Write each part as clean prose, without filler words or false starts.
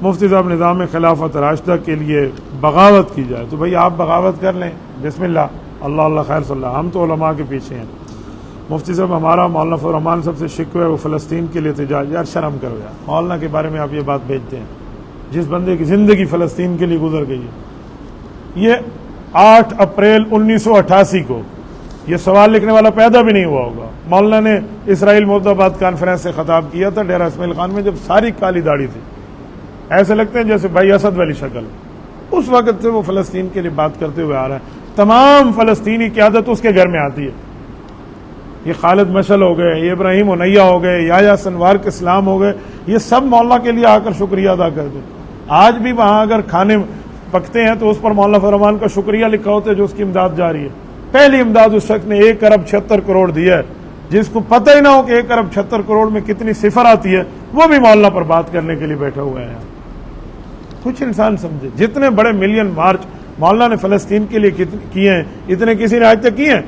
مفتی صاحب نظام خلافت راشدہ کے لیے بغاوت کی جائے تو بھئی آپ بغاوت کر لیں، بسم اللہ، اللہ اللہ خیر صلی اللہ، ہم تو علماء کے پیچھے ہیں۔ مفتی صاحب ہمارا مولانا فضل الرحمان صاحب سے شکوہ ہے وہ فلسطین کے لیے احتجاج، یار شرم کرو یار، مولانا کے بارے میں آپ یہ بات بھیجتے ہیں جس بندے کی زندگی فلسطین کے لیے گزر گئی ہے۔ یہ 8 اپریل 1988 کو یہ سوال لکھنے والا پیدا بھی نہیں ہوا ہوگا، مولانا نے اسرائیل مرد آباد کانفرنس سے خطاب کیا تھا ڈیرہ اسماعیل خان میں، جب ساری کالی داڑھی تھی، ایسے لگتے ہیں جیسے بھائی اسد والی شکل۔ اس وقت سے وہ فلسطین کے لیے بات کرتے ہوئے آ رہا ہے، تمام فلسطینی قیادت اس کے گھر میں آتی ہے، یہ خالد مشعل ہو گئے، یہ ابراہیم عنیہ ہو گئے، یحییٰ سنوار کے اسلام ہو گئے، یہ سب مولانا کے لیے آ کر شکریہ ادا کرتے۔ آج بھی وہاں اگر کھانے پکتے ہیں تو اس پر مولانا فضل الرحمان کا شکریہ لکھا ہوتا ہے جو اس کی امداد جاری ہے۔ پہلی امداد اس شخص نے 1 ارب 76 کروڑ دیا ہے، جس کو پتہ ہی نہ ہو کہ 1 ارب 76 کروڑ میں کتنی صفر آتی ہے، وہ بھی مولانا پر بات کرنے کے لیے بیٹھے ہوئے ہیں۔ کچھ انسان سمجھے، جتنے بڑے ملین مارچ مولانا نے فلسطین کے لیے کیے ہیں، اتنے کسی نے آج تک کیے ہیں؟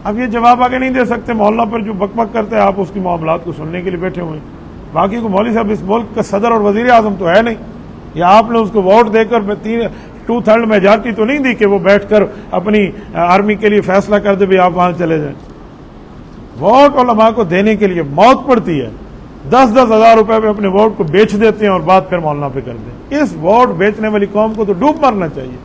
اب یہ جواب آگے نہیں دے سکتے، مولانا پر جو بک بک کرتے ہیں آپ اس کی معاملات کو سننے کے لیے بیٹھے ہوئے ہیں۔ باقی کو مولوی صاحب اس ملک کا صدر اور وزیر اعظم تو ہے نہیں، یا آپ نے اس کو ووٹ دے کر 2/3 میجارٹی تو نہیں دی کہ وہ بیٹھ کر اپنی آرمی کے لیے فیصلہ کر دے بھی آپ وہاں چلے جائیں۔ ووٹ علماء کو دینے کے لیے موت پڑتی ہے، 10-10 ہزار روپے پہ اپنے ووٹ کو بیچ دیتے ہیں اور بات پھر مولانا پہ کر دیں۔ اس ووٹ بیچنے والی قوم کو تو ڈوب مرنا چاہیے۔